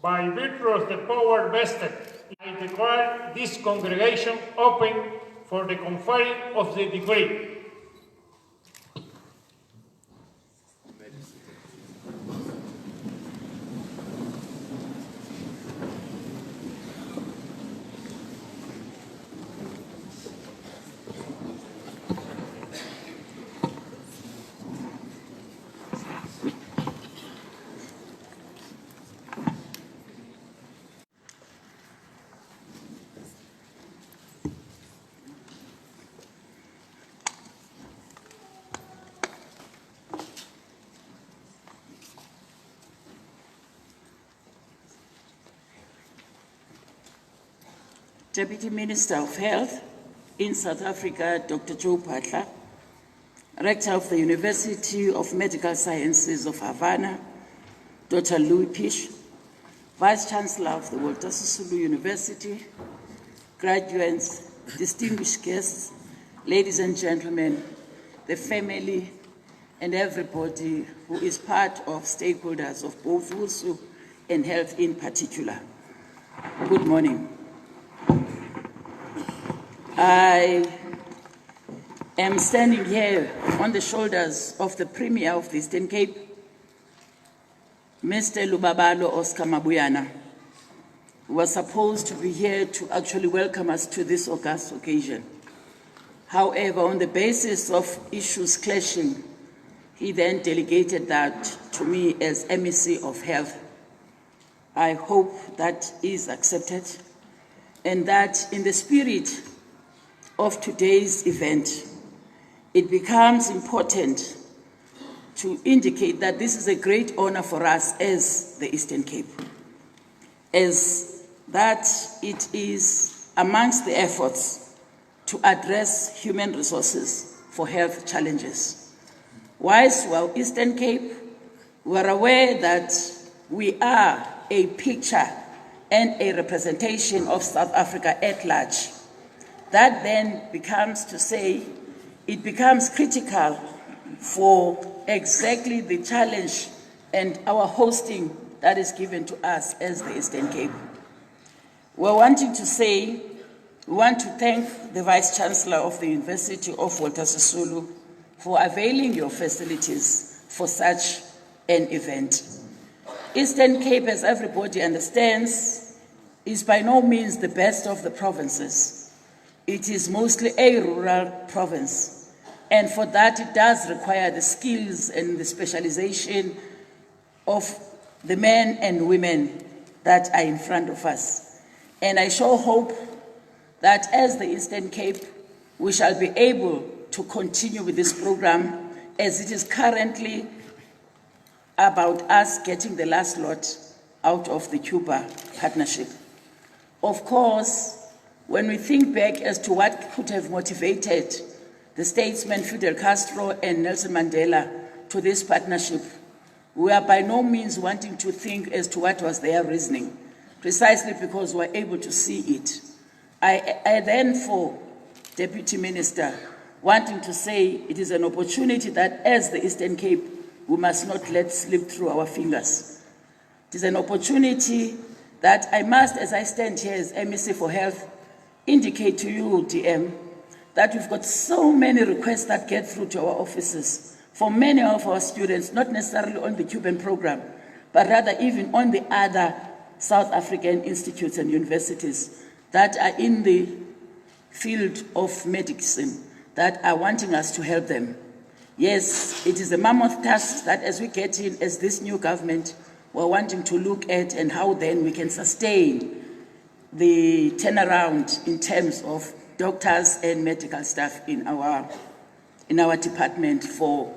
By virtue of the power vested, I declare this congregation open for the conferring of the degree. Deputy Minister of Health in South Africa, Dr. Joe Phatla, Rector of the University of Medical Sciences of Havana, Dr. Louis Pish, Vice Chancellor of the Walter Sisulu University, graduates, distinguished guests, ladies and gentlemen, the family, and everybody who is part of stakeholders of both WUSU and health in particular. Good morning. I am standing here on the shoulders of the Premier of the Eastern Cape, Mr. Lubabalo Oscar Mabuyana, who was supposed to be here to actually welcome us to this august occasion. However, on the basis of issues clashing, he then delegated that to me as MEC of Health. I hope that is accepted, and that in the spirit of today's event, it becomes important to indicate that this is a great honor for us as the Eastern Cape, as that it is amongst the efforts to address human resources for health challenges. Whilst we're Eastern Cape, we're aware that we are a picture and a representation of South Africa at large. That then becomes to say, it becomes critical for exactly the challenge and our hosting that is given to us as the Eastern Cape. We're wanting to say, we want to thank the Vice Chancellor of the University of Walter Sisulu for availing your facilities for such an event. Eastern Cape, as everybody understands, is by no means the best of the provinces. It is mostly a rural province, and for that it does require the skills and the specialization of the men and women that are in front of us. And I sure hope that as the Eastern Cape, we shall be able to continue with this program as it is currently about us getting the last lot out of the Cuba partnership. Of course, when we think back as to what could have motivated the statesmen Fidel Castro and Nelson Mandela to this partnership, we are by no means wanting to think as to what was their reasoning, precisely because we are able to see it. I then, for Deputy Minister, wanting to say it is an opportunity that as the Eastern Cape, we must not let slip through our fingers. It is an opportunity that I must, as I stand here as MEC for Health, indicate to you, DM, that we've got so many requests that get through to our offices for many of our students, not necessarily on the Cuban program, but rather even on the other South African institutes and universities that are in the field of medicine that are wanting us to help them. Yes, it is a mammoth task that as we get in as this new government, we're wanting to look at and how then we can sustain the turnaround in terms of doctors and medical staff in our department, for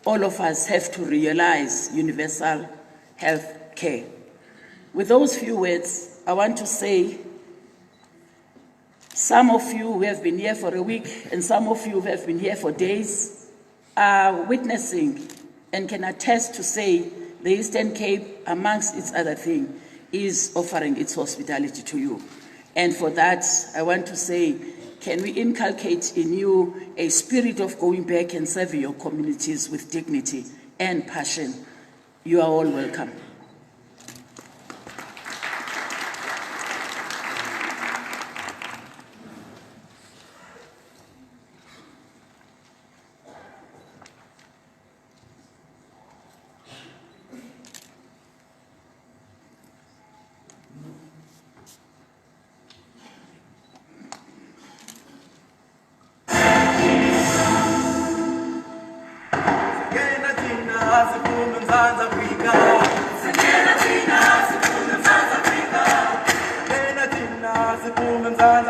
all of us have to realize universal health care. With those few words, I want to say some of you who have been here for a week and some of you who have been here for days are witnessing and can attest to say the Eastern Cape, amongst its other things, is offering its hospitality to you. And for that, I want to say, can we inculcate in you a spirit of going back and serving your communities with dignity and passion? You are all welcome.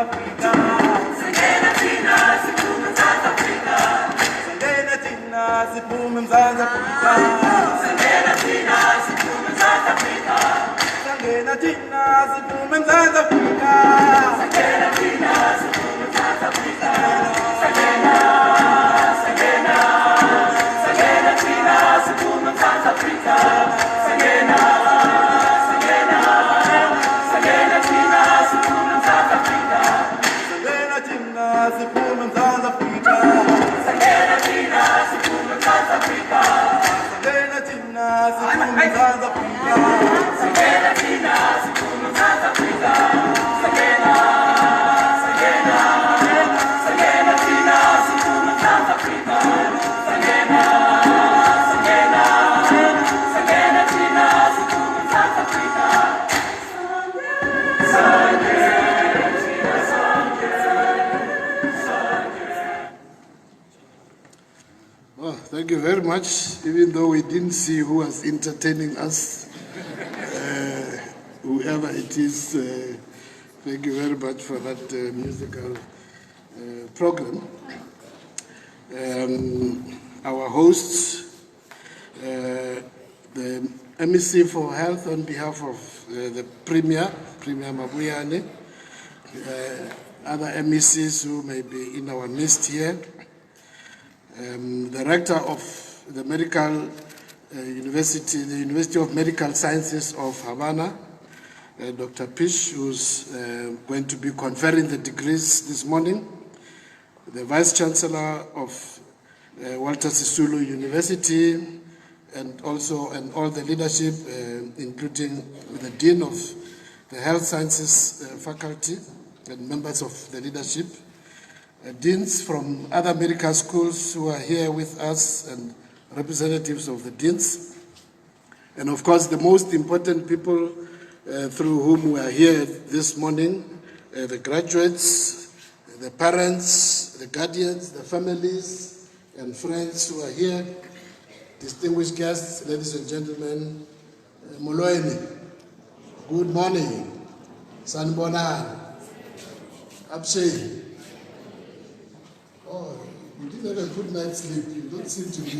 Africa. Well, thank you very much, even though we didn't see who was entertaining us. Whoever it is, thank you very much for that musical program. Our hosts, the MEC for Health on behalf of the Premier Mabuyane, other MECs who may be in our midst here, the rector of the University of Medical Sciences of Havana, Dr. Pish, who's going to be conferring the degrees this morning, the Vice Chancellor of Walter Sisulu University, and all the leadership, including the Dean of the Health Sciences Faculty and members of the leadership, deans from other medical schools who are here with us, and representatives of the deans, and of course the most important people through whom we are here this morning, the graduates, the parents, the guardians, the families, and friends who are here, distinguished guests, ladies and gentlemen, Moloeni, good morning, Sanbonani, Abshay. Oh, you didn't have a good night's sleep. You don't seem to be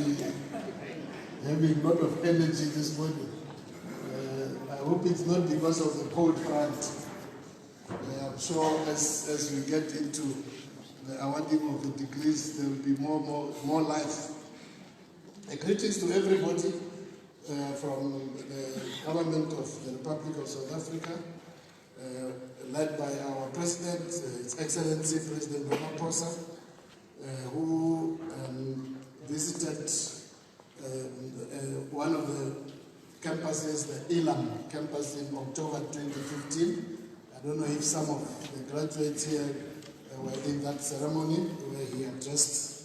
having a lot of energy this morning. I hope it's not because of the cold front. I'm sure as we get into the awarding of the degrees, there will be more life. Greetings to everybody from the government of the Republic of South Africa, led by our President, His Excellency President Ramaphosa, who visited one of the campuses, the Elam campus in October 2015. I don't know if some of the graduates here were in that ceremony where he addressed